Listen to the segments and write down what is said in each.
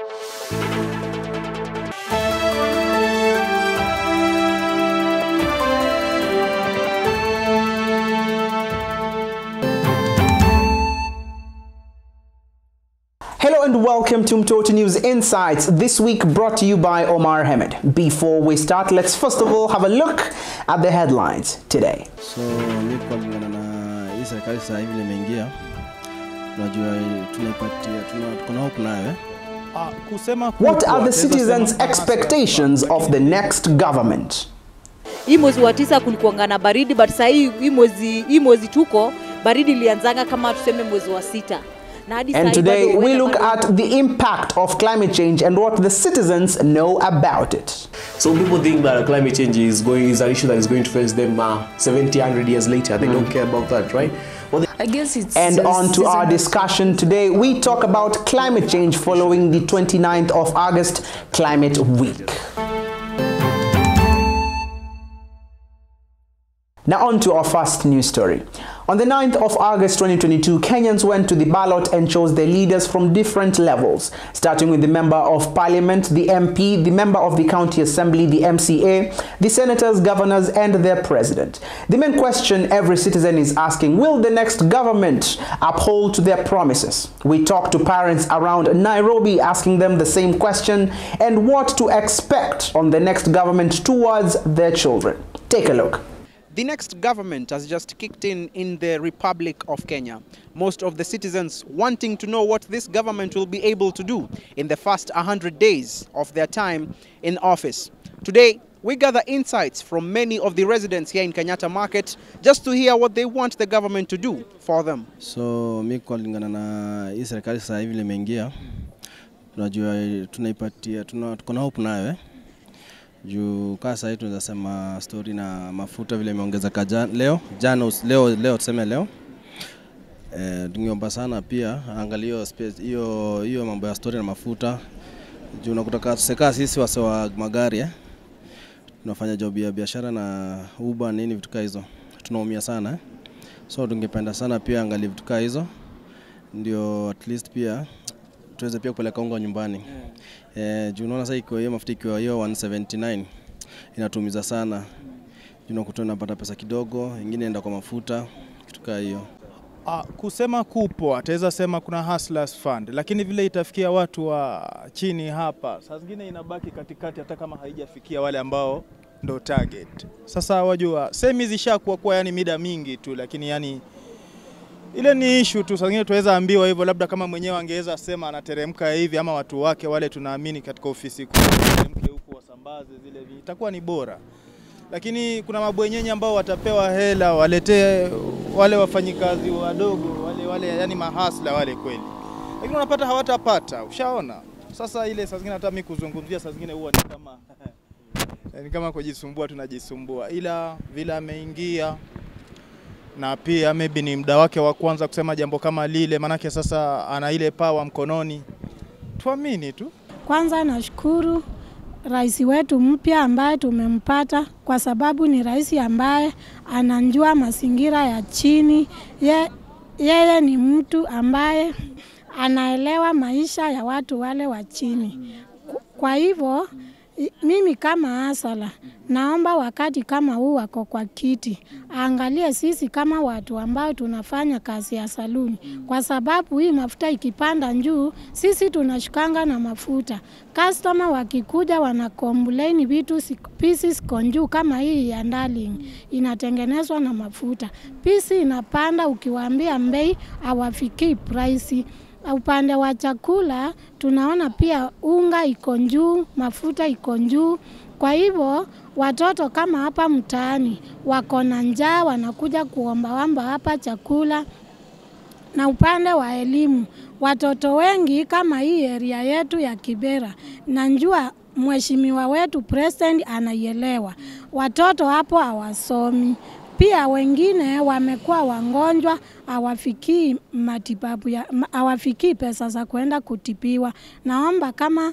Hello and welcome to Mtoto News Insights, this week brought to you by Omar Hamid. Before we start, let's first of all have a look at the headlines today. So, what are the citizens' expectations of the next government? Hii mwezi wa 9 kulikuwa na baridi, but sasa hii mwezi tuko baridi lianzanga kama tuseme mwezi wa 6. And today we look at the impact of climate change and what the citizens know about it. So people think that climate change is an issue that is going to face them 70, 100 years later. They don't care about that, right? Well, I guess it's... And on to our discussion today, we talk about climate change following the 29th of August Climate Week. Now on to our first news story. On the 9th of August 2022, Kenyans went to the ballot and chose their leaders from different levels, starting with the Member of Parliament, the MP, the Member of the County Assembly, the MCA, the Senators, Governors, and their President. The main question every citizen is asking, will the next government uphold to their promises? We talked to parents around Nairobi asking them the same question and what to expect on the next government towards their children. Take a look. The next government has just kicked in the Republic of Kenya. Most of the citizens wanting to know what this government will be able to do in the first 100 days of their time in office. Today, we gather insights from many of the residents here in Kenyatta Market just to hear what they want the government to do for them. So, mi kulingana na hii serikali sasa hivi limeingia, tunajua tunaipatia, tuko na hope nayo juu kasa hii tunaweza sema story na mafuta vile imeongezeka leo tuseme leo. Tungeomba sana pia angalia space hiyo mambo ya story na mafuta. Juu unakutaka tuseka sisi wase wa magari tunafanya job ya biashara na Uber nini vitu hizo. Tunaumia sana. So tungependa sana pia angalia vitu hizo. Ndio at least pia tuweze pia kupeleka unga nyumbani. Juu unaona sasa iko hiyo mafuta iko hiyo 179 inatumiza sana. Juu unakuta unapata pesa kidogo, nyingine inaenda kwa mafuta kitu kama hiyo. Kusema kupo ataweza sema kuna hustlers fund, lakini vile itafikia watu wa chini hapa saa zingine inabaki katikati hata kama haijafikia wale ambao ndo target. Sasa wajua semi zishakuwa kwa yani mida mingi tu, lakini yani ile ni issue tu. Saa zingine tuweza ambiwa hivyo, labda kama mwenyewe angeweza sema anateremka hivi ama watu wake wale tunaamini katika ofisi kuu teremke huko wasambaze zile vitu, itakuwa ni bora. Lakini kuna mabwenyenye ambao watapewa hela waletee wale wafanyikazi wadogo wale yani mahasla wale kweli, lakini unapata hawatapata. Ushaona sasa ile saa zingine hata mimi kuzungumzia saa zingine huwa ni kama kujisumbua, tunajisumbua. Ila vile ameingia na pia maybe ni muda wake wa kwanza kusema jambo kama lile, manake sasa ana ile power mkononi, tuamini tu. Kwanza nashukuru rais wetu mpya ambaye tumempata, kwa sababu ni rais ambaye anajua mazingira ya chini. Yeye ni mtu ambaye anaelewa maisha ya watu wale wa chini. Kwa hivyo mimi kama Asala naomba wakati kama huu wako kwa kiti angalie sisi kama watu ambao tunafanya kazi ya saluni, kwa sababu hii mafuta ikipanda juu sisi tunashukanga na mafuta. Customer wakikuja wana complain vitu pieces konju kama hii ya Darling inatengenezwa na mafuta. Pisi inapanda, ukiwaambia bei hawafikii price. Upande wa chakula tunaona pia unga iko juu, mafuta iko juu. Kwa hivyo watoto kama hapa mtaani wako na njaa, wanakuja kuomba hapa chakula. Na upande wa elimu, watoto wengi kama hii area yetu ya Kibera, najua mheshimiwa wetu president anaielewa, watoto hapo hawasomi. Pia wengine wamekuwa wagonjwa, hawafikii matibabu, hawafikii pesa za kwenda kutibiwa. Naomba kama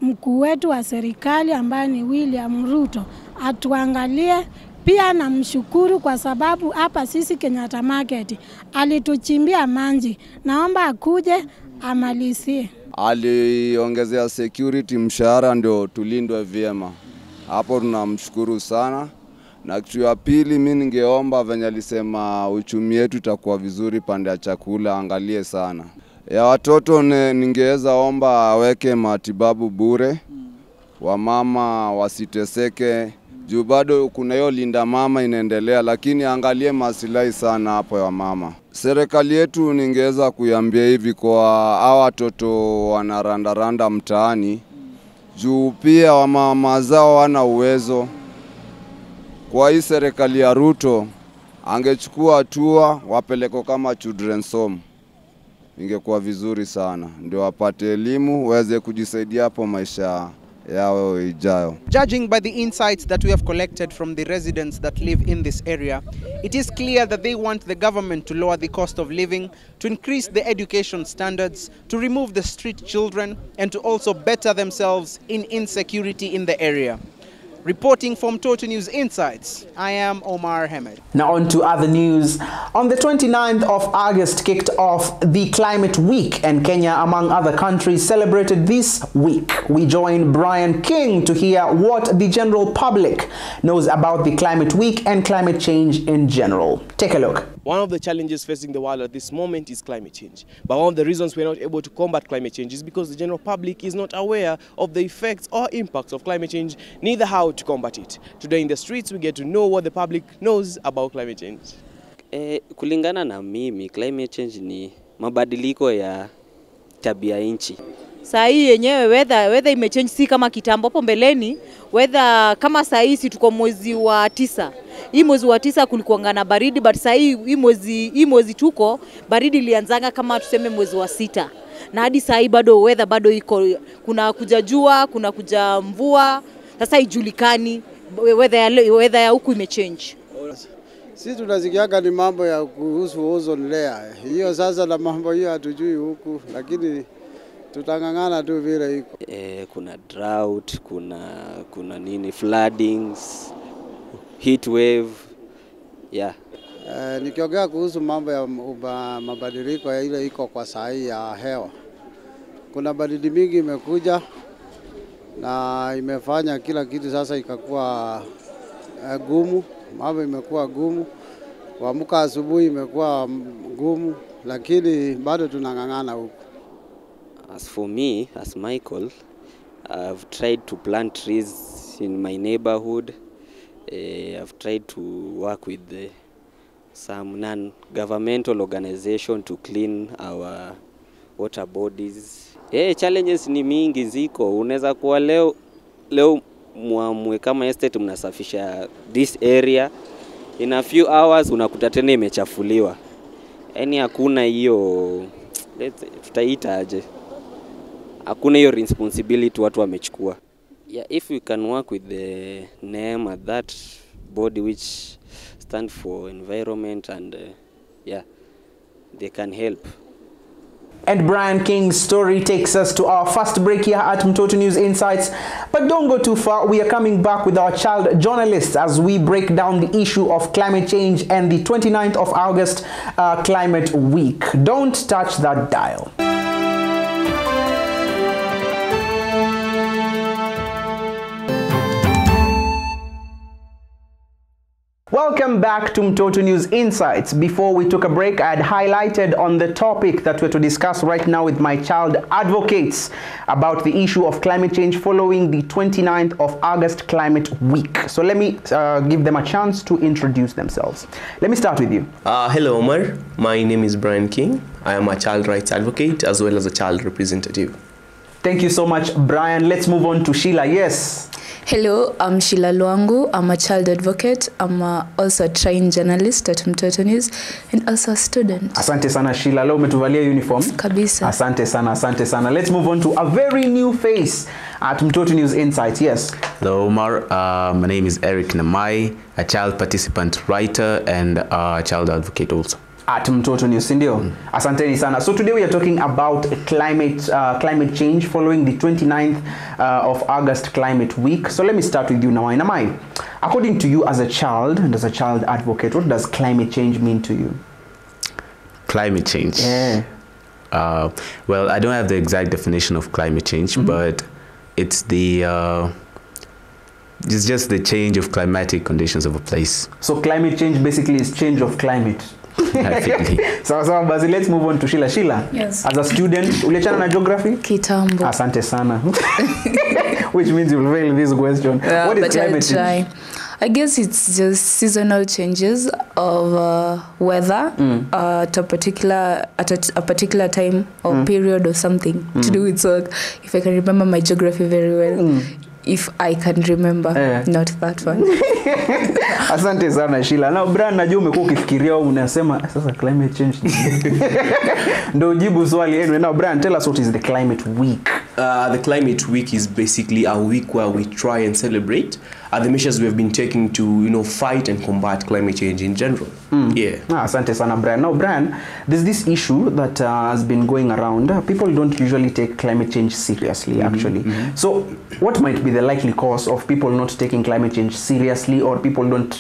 mkuu wetu wa serikali ambaye ni William Ruto atuangalie. Pia namshukuru kwa sababu hapa sisi Kenyatta Market alituchimbia maji. Naomba akuje amalizie. aliongezea security mshahara ndio tulindwe vyema. Hapo tunamshukuru sana. Na kitu ya pili mimi ningeomba venye alisema uchumi wetu itakuwa vizuri pande ya chakula, angalie sana. Ya watoto ningeweza omba aweke matibabu bure. Wamama wasiteseke. Juu bado kuna hiyo linda mama inaendelea, lakini angalie maslahi sana hapo ya mama. Serikali yetu ningeweza kuiambia hivi kwa hawa watoto wanarandaranda mtaani. Juu pia wamama zao wana uwezo. Kwa hii serikali ya Ruto angechukua hatua wapeleko kama children's home. Ingekuwa vizuri sana. Ndio wapate elimu waweze kujisaidia hapo maisha yao ijayo. Judging by the insights that we have collected from the residents that live in this area, it is clear that they want the government to lower the cost of living, to increase the education standards, to remove the street children, and to also better themselves in insecurity in the area. Reporting from Mtoto News Insights, I am Omar Hamed. Now on to other news. On the 29th of August kicked off the Climate Week, and Kenya, among other countries, celebrated this week. We join Brian King to hear what the general public knows about the Climate Week and climate change in general. Take a look. One of the challenges facing the world at this moment is climate change. But one of the reasons we're not able to combat climate change is because the general public is not aware of the effects or impacts of climate change, neither how to combat it. Today in the streets, we get to know what the public knows about climate change. Kulingana na mimi, climate change ni mabadiliko ya tabia nchi. Saa hii yenyewe weather imechange, si kama kitambo. Hapo mbeleni weather kama saa hii tuko mwezi wa 9. Hii mwezi wa 9 kulikuwa na baridi, but saa hii mwezi tuko baridi ilianzanga kama tuseme mwezi wa 6. Na hadi saa hii bado weather bado iko, kuna kuja jua, kuna kuja mvua. Sasa haijulikani weather ya huku imechange. Sisi tunasikiaga ni mambo ya kuhusu ozone layer. Hiyo sasa na mambo hiyo hatujui huku, lakini tutangangana tu vile iko. Kuna drought, kuna nini, floodings, heat wave. Yeah. Nikiongea kuhusu mambo ya mabadiliko ya ile iko kwa saa hii ya hewa. Kuna baridi mingi imekuja na imefanya kila kitu sasa ikakuwa gumu. Mambo imekuwa gumu. Kuamka asubuhi imekuwa gumu, lakini bado tunangangana huko. As for me, as Michael, I've tried to plant trees in my neighborhood. I've tried to work with some non-governmental organization to clean our water bodies. Challenges ni mingi ziko. Unaweza kuwa leo muamwe kama estate mnasafisha this area, in a few hours unakuta tena imechafuliwa. Yaani hakuna hiyo, tutaita aje, hakuna hiyo responsibility watu wamechukua. Yeah, if we can work with the name at that body which stand for environment, and yeah, they can help. And Brian King's story takes us to our first break here at Mtoto News Insights. But don't go too far. We are coming back with our child journalists as we break down the issue of climate change and the 29th of August Climate Week. Don't touch that dial. Welcome back to Mtoto News Insights. Before we took a break, I had highlighted on the topic that we're to discuss right now with my child advocates about the issue of climate change following the 29th of August Climate Week. So let me give them a chance to introduce themselves. Let me start with you. Hello Omar, my name is Brian King. I am a child rights advocate as well as a child representative. Thank you so much, Brian. Let's move on to Sheila. Yes. Hello, I'm Sheila Luangu. I'm a child advocate. I'm also a trained journalist at Mtoto News and also a student. Asante sana Sheila. Leo umetuvalia uniform. Kabisa. Asante sana, asante sana. Let's move on to a very new face at Mtoto News Insights. Yes. Hello Omar, my name is Eric Namai, a child participant writer and a child advocate also. At Mtoto News, ndio. Asanteni sana. So today we are talking about climate change following the 29th of August Climate Week. So let me start with you, Namai. Namai, according to you as a child and as a child advocate, what does climate change mean to you? Climate change? Yeah. well, I don't have the exact definition of climate change, but it's it's just the change of climatic conditions of a place. So climate change basically is change of climate. So basi, let's move on to Sheila. Sheila, yes. As a student, uliachana na geography? Kitambo. Asante sana. Which means you'll fail this question. What is climate change? I guess it's just seasonal changes of weather at a particular time or period or something to do with work. If I can remember my geography very well. If I can remember, not that one. Asante sana Sheila. Now Brian, najua umekuwa ukifikiria unasema sasa climate change. Ndio jibu swali yenu. Now Brian, tell us what is the climate week. The climate week is basically a week where we try and celebrate the measures we have been taking to fight and combat climate change in general. Yeah. Asante sana Brian. Now Brian, there's this issue that has been going around. People don't usually take climate change seriously actually. So what might be the likely cause of people not taking climate change seriously, or people don't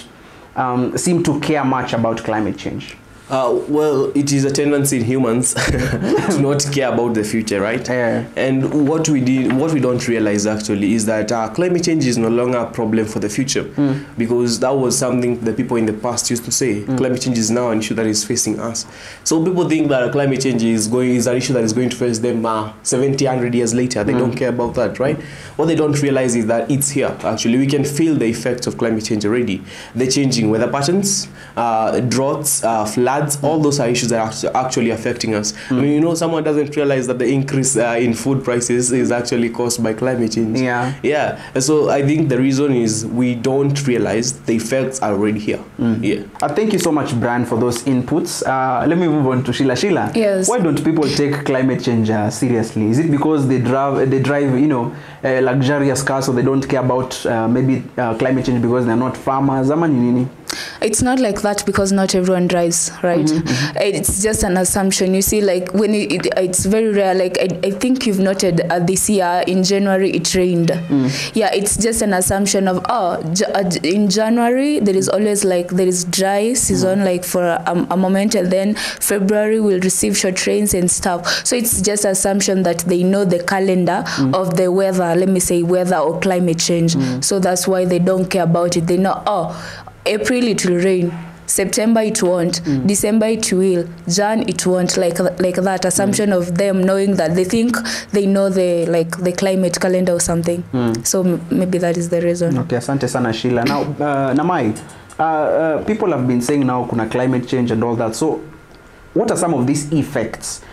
seem to care much about climate change? Well, it is a tendency in humans to not care about the future, right? And what we don't realize actually is that climate change is no longer a problem for the future, because that was something the people in the past used to say. Climate change is now an issue that is facing us. So people think that climate change is an issue that is going to face them 70, 100 years later. They don't care about that, right? What they don't realize is that it's here. Actually, we can feel the effects of climate change already. The changing weather patterns, droughts, floods. All those are issues that are actually affecting us. I mean, someone doesn't realize that the increase in food prices is actually caused by climate change. Yeah. And so I think the reason is we don't realize the effects are already here. Thank you so much, Brian, for those inputs. Let me move on to Sheila. Sheila, yes. Why don't people take climate change seriously? Is it because they drive luxurious cars, so they don't care about maybe climate change because they're not farmers? It's not like that, because not everyone drives, right? It's just an assumption. You see, like when it's very rare. Like I think you've noted this year in January it rained. Yeah, it's just an assumption of in January there is always there is dry season like for a moment, and then February will receive short rains and stuff. So it's just assumption that they know the calendar of the weather. Let me say weather or climate change. So that's why they don't care about it. They know April it will rain, September it won't, December it will, Jan it won't, like that assumption of them knowing that they think they know the climate calendar or something. So maybe that is the reason. Okay, asante sana Sheila. Now Namai, people have been saying now kuna climate change and all that. So what are some of these effects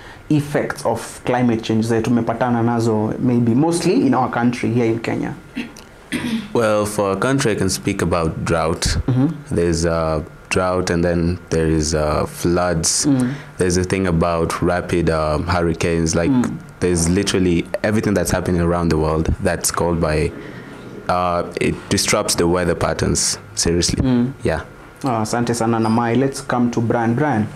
of climate change that tumepatana nazo, maybe mostly in our country here in Kenya? Well, for a country, I can speak about drought. There's drought, and then there is floods. There's a thing about rapid hurricanes. Like there's literally everything that's happening around the world that's called by it disrupts the weather patterns seriously. Yeah. Asante sana Namai. Let's come to Brian.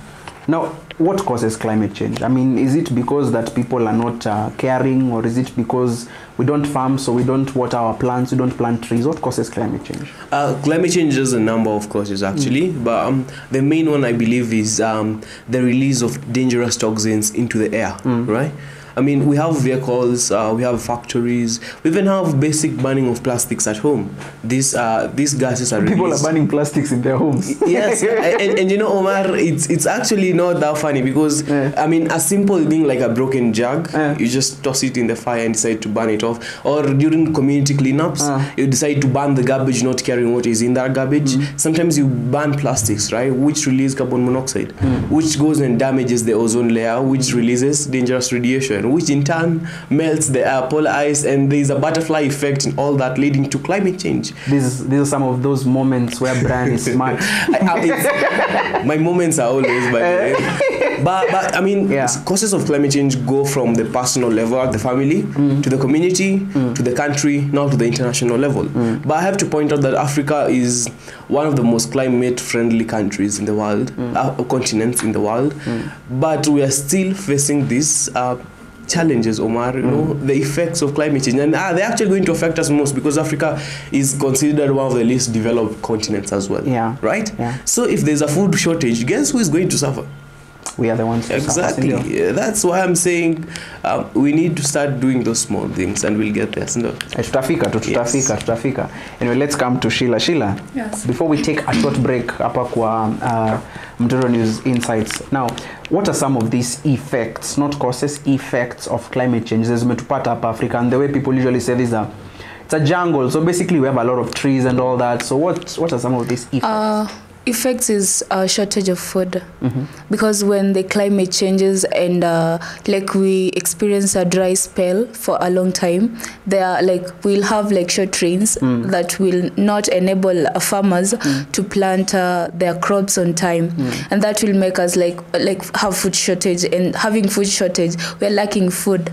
Now, what causes climate change? I mean, is it because that people are not caring, or is it because we don't farm, so we don't water our plants, we don't plant trees? What causes climate change? Climate change is a number of causes actually, but the main one I believe is the release of dangerous toxins into the air, right? I mean, we have vehicles, we have factories, we even have basic burning of plastics at home. These gases are released. People are burning plastics in their homes. Yes, and Omar, it's actually not that funny, because I mean, a simple thing like a broken jug, you just toss it in the fire and decide to burn it off. Or during community cleanups, you decide to burn the garbage, not caring what is in that garbage. Sometimes you burn plastics, right, which release carbon monoxide, which goes and damages the ozone layer, which releases dangerous radiation, which in turn melts the polar ice, and there is a butterfly effect in all that, leading to climate change. These are some of those moments where Brian is smart. My moments are always, by the way. But I mean, causes of climate change go from the personal level at the family, to the community, to the country, now to the international level. But I have to point out that Africa is one of the most climate-friendly countries in the world, continents in the world. But we are still facing these challenges, Omar, the effects of climate change, and they're actually going to affect us most, because Africa is considered one of the least developed continents as well. Right? So if there's a food shortage, guess who is going to suffer? we are the ones who exactly. That's why I'm saying we need to start doing those small things, and we'll get there. Tutafika. Anyway, let's come to Sheila. Sheila, yes. Before we take a short break hapa kwa Mtoto News Insights. Now, what are some of these effects, not causes, effects of climate change? Zimetupata hapa Africa, and the way people usually say it's a jungle. So basically we have a lot of trees and all that. So what are some of these effects? Effects is a shortage of food, because when the climate changes and like we experience a dry spell for a long time, we'll have like short rains that will not enable farmers to plant their crops on time, and that will make us like have food shortage, and having food shortage, we're lacking food.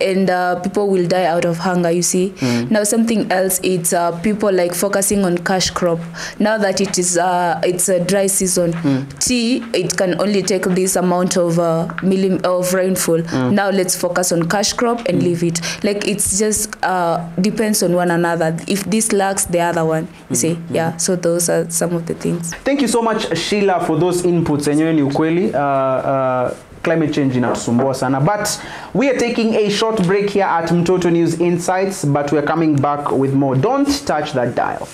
And people will die out of hunger, you see. Now something else, it's people like focusing on cash crop. Now that it's a dry season, tea, it can only take this amount of rainfall. Now let's focus on cash crop and leave it. Like it's just depends on one another. If this lacks, the other one, you see. Yeah, so those are some of the things. Thank you so much, Sheila, for those inputs. Enyewe ni ukweli. Climate change inatusumbua sana, but we are taking a short break here at Mtoto News Insights, but we are coming back with more. Don't touch that dial.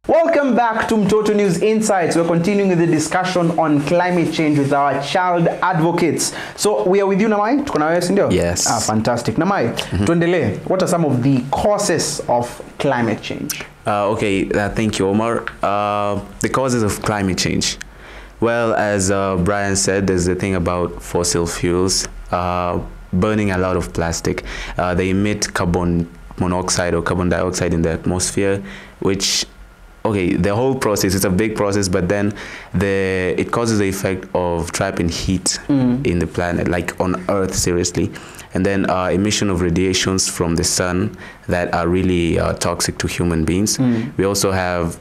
Welcome back to Mtoto News Insights. We're continuing with the discussion on climate change with our child advocates. So we are with you, Namai. Tuko na wewe, si ndio? Yes. Fantastic. Namai, tuendelee. What are some of the causes of climate change? Thank you, Omar. The causes of climate change. Well, as Brian said, there's the thing about fossil fuels, burning a lot of plastic. They emit carbon monoxide or carbon dioxide in the atmosphere, which, the whole process, it's a big process, but then it causes the effect of trapping heat in the planet, like on Earth, seriously. And then emission of radiations from the sun that are really toxic to human beings. We also have,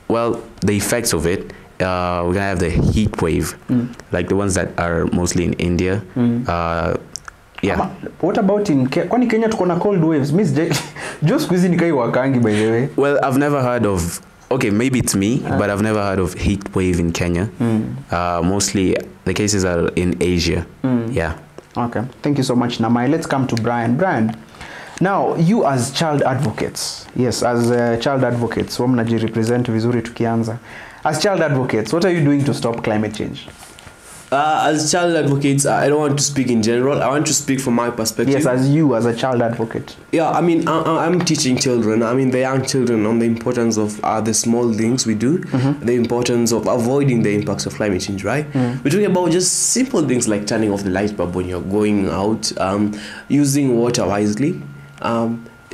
the effects of it. We're going to have the heat wave, like the ones that are mostly in India. Yeah. What about in Kwani Kenya tuko na cold waves? Miss just squeezing nikai wakangi, by the way. Well, I've never heard of, maybe it's me, but I've never heard of heat wave in Kenya. Mostly the cases are in Asia. Yeah. Okay, thank you so much, Namai. Let's come to Brian. Brian, now you as child advocates, child advocates, wamnaji represent vizuri tukianza. As child advocates, what are you doing to stop climate change? As child advocates, I don't want to speak in general. I want to speak from my perspective. Yes, as you, as a child advocate. Yeah, I mean, I'm teaching children, the young children, on the importance of the small things we do, the importance of avoiding the impacts of climate change, right? We're talking about just simple things like turning off the light bulb when you're going out, using water wisely,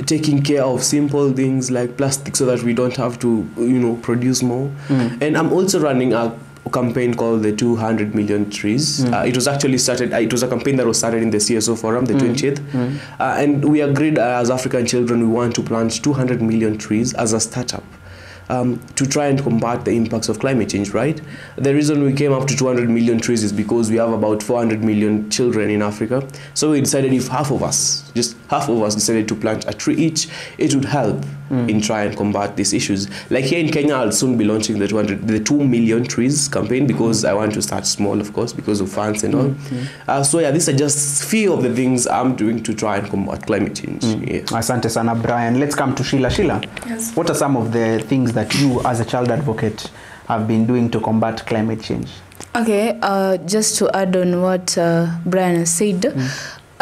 taking care of simple things like plastic so that we don't have to, produce more. And I'm also running a campaign called the 200 million trees. It was actually started, it was a campaign that was started in the CSO forum, the 20th. And we agreed as African children, we want to plant 200 million trees as a startup. To try and combat the impacts of climate change, right? The reason we came up to 200 million trees is because we have about 400 million children in Africa. So we decided if just half of us decided to plant a tree each, it would help in trying and combat these issues. Like here in Kenya, I'll soon be launching the 2 million trees campaign, because I want to start small, of course, because of funds and all. So yeah, these are just few of the things I'm doing to try and combat climate change. Yeah. Asante sana, Brian. Let's come to Sheila. Sheila, yes. What are some of the things that you as a child advocate have been doing to combat climate change? Okay, just to add on what Brian has said,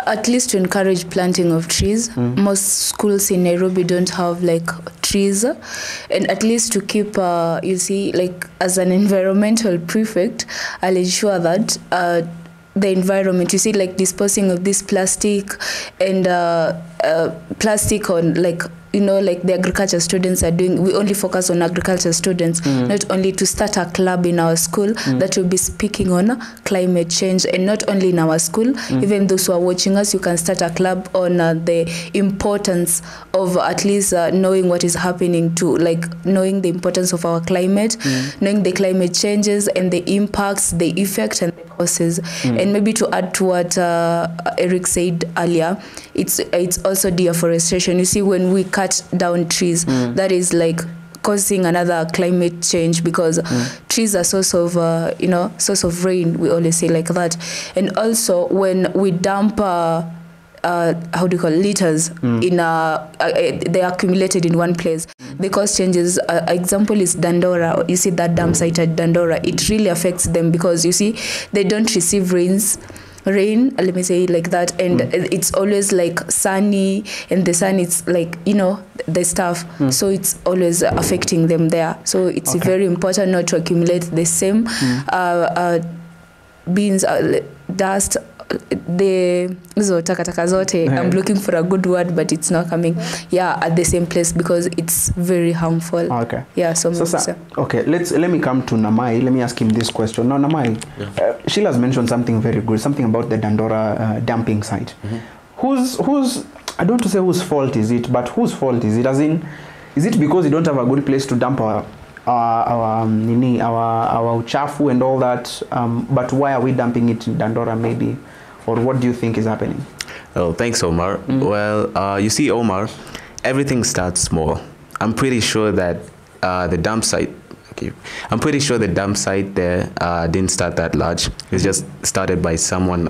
at least to encourage planting of trees. Most schools in Nairobi don't have like trees, and at least to keep, you see, like as an environmental prefect, I'll ensure that the environment, you see, like disposing of this plastic and plastic on like, like the agriculture students are doing. We only focus on agriculture students, not only to start a club in our school that will be speaking on climate change, and not only in our school, even those who are watching us, you can start a club on the importance of at least knowing what is happening, to like knowing the importance of our climate, knowing the climate changes and the impacts, the effect and the causes. And maybe to add to what Eric said earlier, it's also deforestation. You see, when we cut down trees, that is like causing another climate change, because trees are source of source of rain, we always say like that. And also when we dump how do you call litters in they are accumulated in one place, they cause changes. Example is Dandora. You see that dump site at Dandora, it really affects them, because you see they don't receive rain, let me say it like that, and it's always like sunny, and the sun, it's like, you know, the stuff, so it's always affecting them there. So it's very important not to accumulate the same beans, dust, hizo takataka zote. I'm looking for a good word, but it's not coming. Yeah, at the same place, because it's very harmful. Okay. Yeah, so okay, let me come to Namai. Let me ask him this question. Now, Namai, Sheila's mentioned something very good, something about the Dandora dumping site. Whose I don't want to say whose fault is it, but whose fault is it? As in, is it because you don't have a good place to dump our uchafu and all that? But why are we dumping it in Dandora, maybe? Or what do you think is happening? Oh, thanks, Omar. Well, you see, Omar, everything starts small. I'm pretty sure that the dump site, I'm pretty sure the dump site there didn't start that large. It's just started by someone,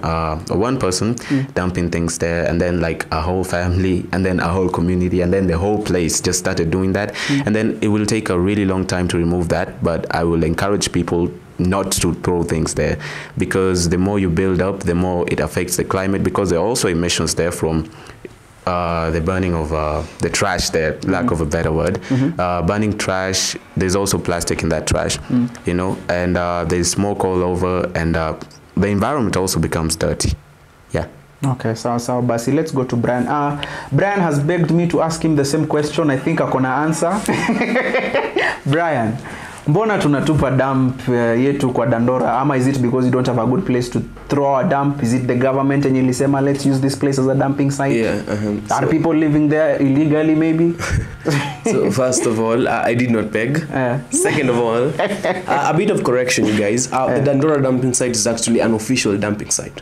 one person dumping things there, and then like a whole family, and then a whole community, and then the whole place just started doing that. And then it will take a really long time to remove that, but I will encourage people not to throw things there, because the more you build up, the more it affects the climate, because there are also emissions there from the burning of the trash there, lack of a better word. Burning trash, there's also plastic in that trash, you know, and there's smoke all over, and the environment also becomes dirty. Yeah. Okay, so Basi, let's go to Brian. Brian has begged me to ask him the same question. I think I'm gonna answer. Brian, mbona tunatupa dump yetu kwa Dandora? Ama is it because you don't have a good place to throw a dump? Is it the government and ilisema let's use this place as a dumping site? Yeah. Are people living there illegally, maybe? So first of all, I did not beg. Second of all, a bit of correction, you guys. The Dandora dumping site is actually an official dumping site.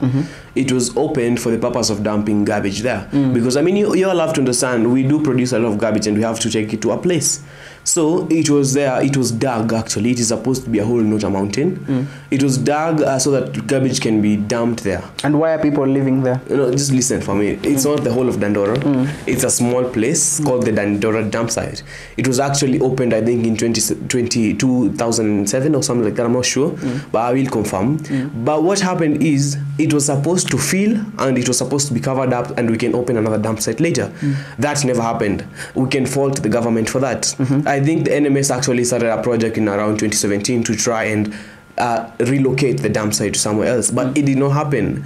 It was opened for the purpose of dumping garbage there. Because, I mean, you all have to understand, we do produce a lot of garbage and we have to take it to a place. So it was there, it was dug actually. It is supposed to be a hole, not a mountain. It was dug so that garbage can be dumped there. And why are people living there? You know, just listen for me. It's not the whole of Dandora. It's a small place called the Dandora Dumpsite. It was actually opened, I think, in 2007 or something like that. I'm not sure, but I will confirm. But what happened is, it was supposed to fill and it was supposed to be covered up and we can open another dump site later. That never happened. We can fault the government for that. I think the NMS actually started a project in around 2017 to try and relocate the dump site to somewhere else, but it did not happen.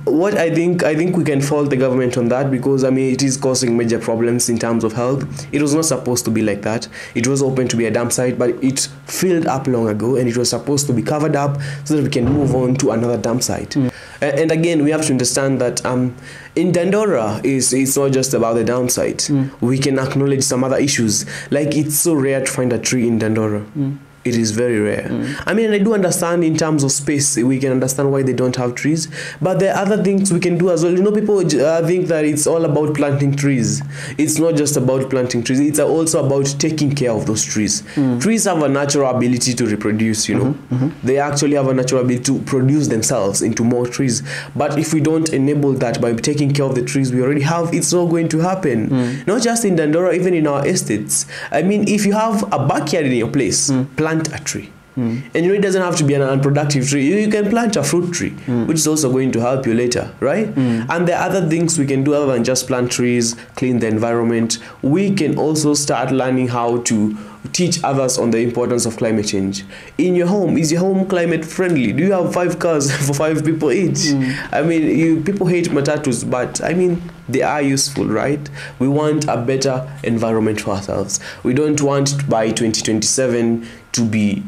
What I think we can fault the government on that, because I mean it is causing major problems in terms of health. It was not supposed to be like that. It was open to be a dump site, but it filled up long ago, and it was supposed to be covered up so that we can move on to another dump site. And again, we have to understand that in Dandora, it's not just about the dump site. We can acknowledge some other issues, like it's so rare to find a tree in Dandora. It is very rare. I mean, I do understand in terms of space, we can understand why they don't have trees, but there are other things we can do as well. You know, people think that it's all about planting trees. It's not just about planting trees. It's also about taking care of those trees. Trees have a natural ability to reproduce, you know. They actually have a natural ability to produce themselves into more trees. But if we don't enable that by taking care of the trees we already have, it's not going to happen. Not just in Dandora, even in our estates. I mean, if you have a backyard in your place, plant a tree. And you know, it doesn't have to be an unproductive tree. You can plant a fruit tree, which is also going to help you later, right? And there are other things we can do other than just plant trees, clean the environment. We can also start learning how to teach others on the importance of climate change. In your home, is your home climate friendly? Do you have 5 cars for 5 people each? I mean, people hate matatus, but I mean, they are useful, right? We want a better environment for ourselves. We don't want by 2027 to be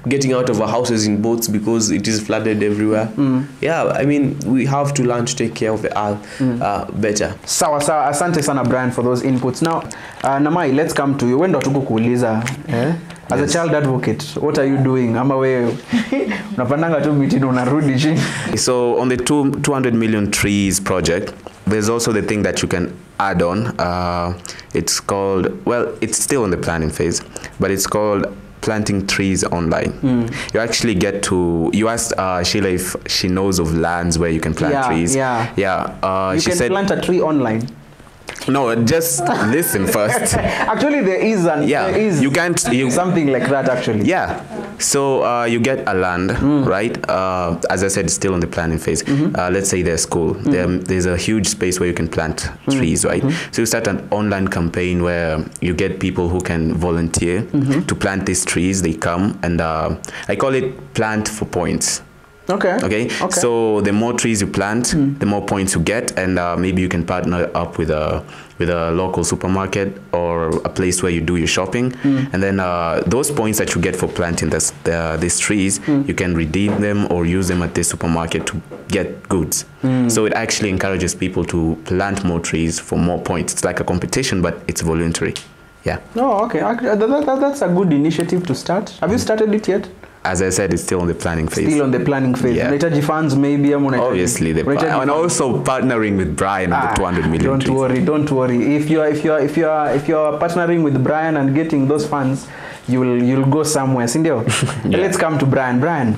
getting out of our houses in boats because it is flooded everywhere. Yeah, I mean, we have to learn to take care of the earth better. Sawa, asante sana Brian for those inputs. Now, Namai, let's come to you. When tuko kuuliza, as a child advocate, what are you doing? Ama wewe unapandanga tu miti na unarudi chini. So on the 200 million trees project, there's also the thing that you can add-on. It's called, well, it's still in the planning phase, but it's called planting trees online. You actually get to, you asked Sheila if she knows of lands where you can plant trees. You she can said, plant a tree online. No, just listen first. Actually, there is you can't something like that actually. So you get a land, right? As I said, it's still in the planning phase. Let's say there's school. There's a huge space where you can plant trees, right? So you start an online campaign where you get people who can volunteer to plant these trees. They come and I call it plant for points. Okay. So the more trees you plant, the more points you get, and maybe you can partner up with a local supermarket or a place where you do your shopping, and then those points that you get for planting these trees, you can redeem them or use them at the supermarket to get goods. So it actually encourages people to plant more trees for more points. It's like a competition, but it's voluntary. Oh, okay. That's a good initiative to start. Have you started it yet? As I said, it's still on the planning phase. Still on the planning phase. Unahitaji funds maybe. Obviously, and also partnering with Brian on the 200 million. Don't worry. If you're partnering with Brian and getting those funds, you'll go somewhere. Sindio? Let's come to Brian. Brian,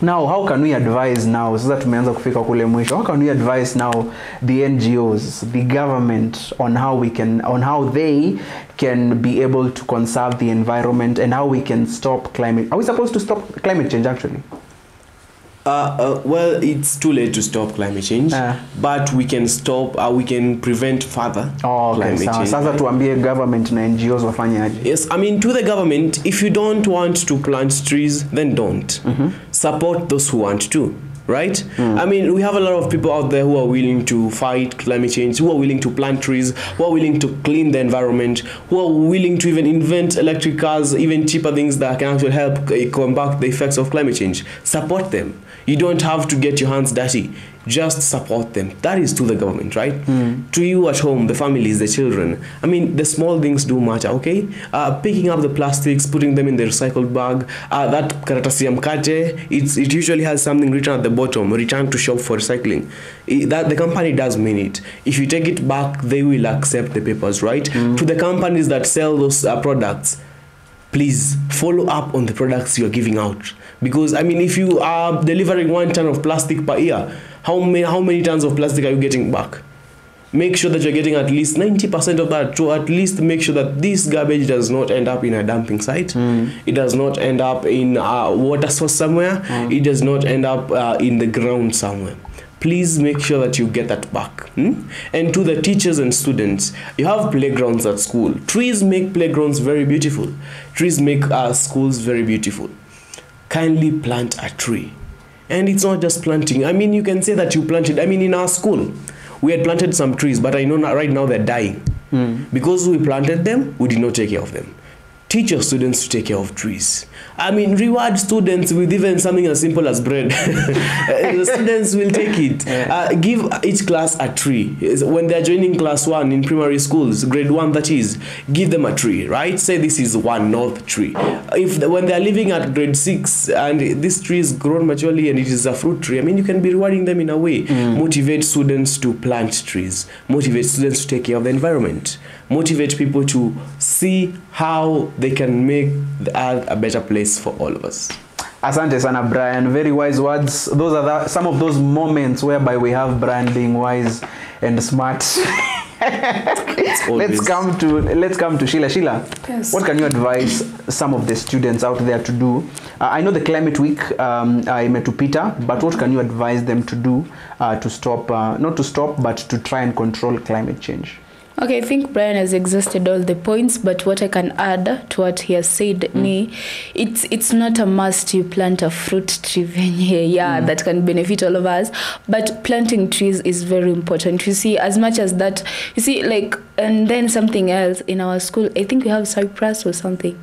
now how can we advise now? Sasa tumeanza kufika kule mwisho. How can we advise now the NGOs, the government on how they can be able to conserve the environment and how we can stop climate? Are we supposed to stop climate change actually? Well, it's too late to stop climate change, but we can stop. We can prevent further climate change. Sasa tuambie government na NGOs wafanye aje? Yes, I mean, to the government, if you don't want to plant trees, then don't. Support those who want to. Right? I mean, we have a lot of people out there who are willing to fight climate change, who are willing to plant trees, who are willing to clean the environment, who are willing to even invent electric cars, even cheaper things that can actually help combat the effects of climate change. Support them. You don't have to get your hands dirty. Just support them. That is to the government, right? To you at home, the families, the children. I mean, the small things do matter, okay? Picking up the plastics, putting them in the recycled bag. That karatasi ya mkate, it usually has something written at the bottom, return to shop for recycling. That the company does mean it. If you take it back, they will accept the papers, right? To the companies that sell those products, please follow up on the products you're giving out. Because, I mean, if you are delivering 1 ton of plastic per year, how many tons of plastic are you getting back? Make sure that you're getting at least 90% of that, to at least make sure that this garbage does not end up in a dumping site. It does not end up in a water source somewhere. It does not end up in the ground somewhere. Please make sure that you get that back. And to the teachers and students, you have playgrounds at school. Trees make playgrounds very beautiful. Trees make our schools very beautiful. Kindly plant a tree. And it's not just planting. I mean, you can say that you planted. I mean, in our school, we had planted some trees, but I know right now they're dying. Because we planted them, we did not take care of them. Teach your students to take care of trees. I mean, reward students with even something as simple as bread. The students will take it. Give each class a tree. When they're joining class 1 in primary schools, grade 1 that is, give them a tree, right? Say this is one north tree. When they're living at grade 6 and this tree is grown maturely and it is a fruit tree, I mean, you can be rewarding them in a way. Motivate students to plant trees. Motivate students to take care of the environment. Motivate people to see how they can make the earth a better place for all of us. Asante sana, Brian. Very wise words. Those are some of those moments whereby we have Brian being wise and smart. Let's come to Sheila. Sheila, yes. What can you advise some of the students out there to do? I know the Climate Week imetupita, but what can you advise them to do to stop, not to stop, but to try and control climate change? Okay, I think Brian has exhausted all the points, but what I can add to what he has said, it's not a must you plant a fruit tree that can benefit all of us, but planting trees is very important. You see, as much as that, you see, like, and then something else in our school, I think we have cypress or something.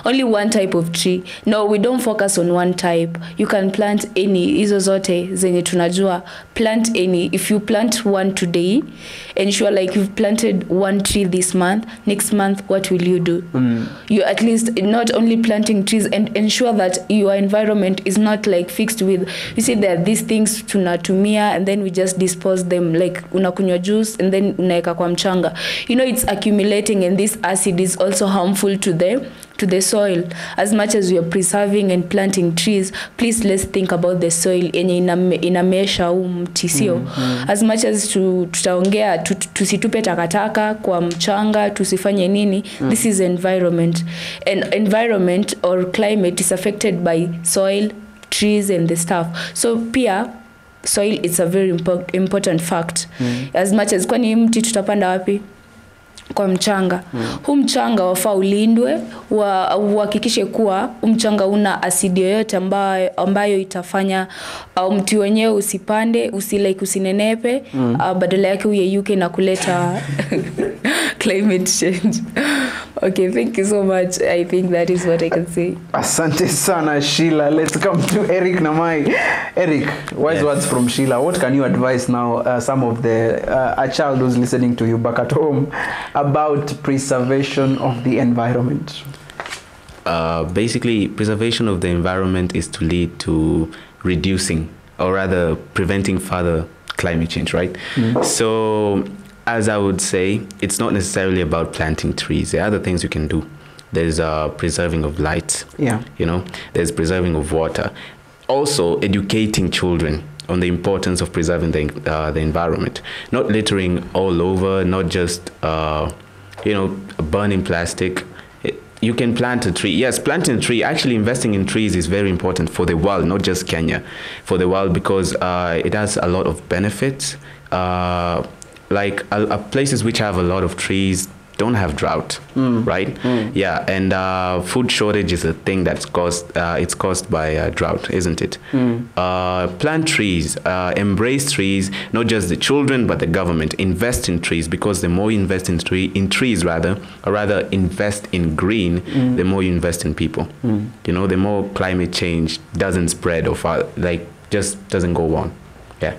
Only one type of tree. No, we don't focus on one type. You can plant any, hizo zote zenye tunajua, plant any. If you plant one today, ensure like you've planted planted 1 tree this month, next month what will you do? You at least not only planting trees, and ensure that your environment is not like fixed with, you see there are these things tunatumia and then we just dispose them, like unakunywa juice and then unaeka kwa mchanga. You know, it's accumulating, and this acid is also harmful to the soil. As much as we are preserving and planting trees, please let's think about the soil yenye inamesha mti, sio? As much as tutaongea tusitupe takataka kwa mchanga, tusifanye nini, this is environment, and environment or climate is affected by soil, trees and the stuff. So pia soil is a very important fact. As much as kwani mti tutapanda wapi? Kwa mchanga. Huu mchanga wafaa ulindwe, uhakikishe kuwa mchanga una asidi yoyote ambayo itafanya mti wenyewe usipande, usinenepe, badala yake uyeyuke na kuleta climate change. Okay, thank you so much. I think that is what I can say. Asante sana, Sheila. Let's come to Eric Namai. Eric, wise words from Sheila. What can you advise now some of a child who's listening to you back at home about preservation of the environment? Basically, preservation of the environment is to lead to reducing, or rather preventing further climate change, right? So, as I would say, it's not necessarily about planting trees. There are other things you can do. There's preserving of light. Yeah. You know, there's preserving of water. Also, educating children on the importance of preserving the environment. Not littering all over, not just, you know, burning plastic. You can plant a tree. Yes, planting a tree, actually investing in trees is very important for the world, not just Kenya. For the world, because it has a lot of benefits. Like places which have a lot of trees don't have drought, right? Yeah, and food shortage is a thing that's caused by drought, isn't it? Plant trees, embrace trees, not just the children but the government. Invest in trees, because the more you invest in trees, or rather invest in green, the more you invest in people. You know, the more climate change doesn't spread or just doesn't go on. Yeah.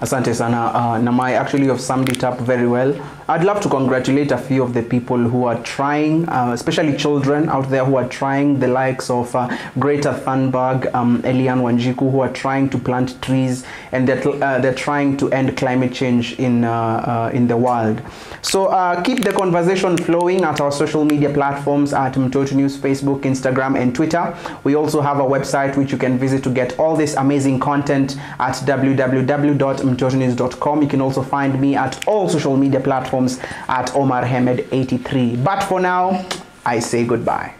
Asante sana, Namai, actually you have summed it up very well. I'd love to congratulate a few of the people who are trying, especially children out there who are trying, the likes of Greta Thunberg, Eliane Wanjiku, who are trying to plant trees, and they're trying to end climate change in the world. So keep the conversation flowing at our social media platforms at Mtoto News, Facebook, Instagram, and Twitter. We also have a website which you can visit to get all this amazing content at www.mtotonews.com. You can also find me at all social media platforms at Omar Hamed 83. But for now, I say goodbye.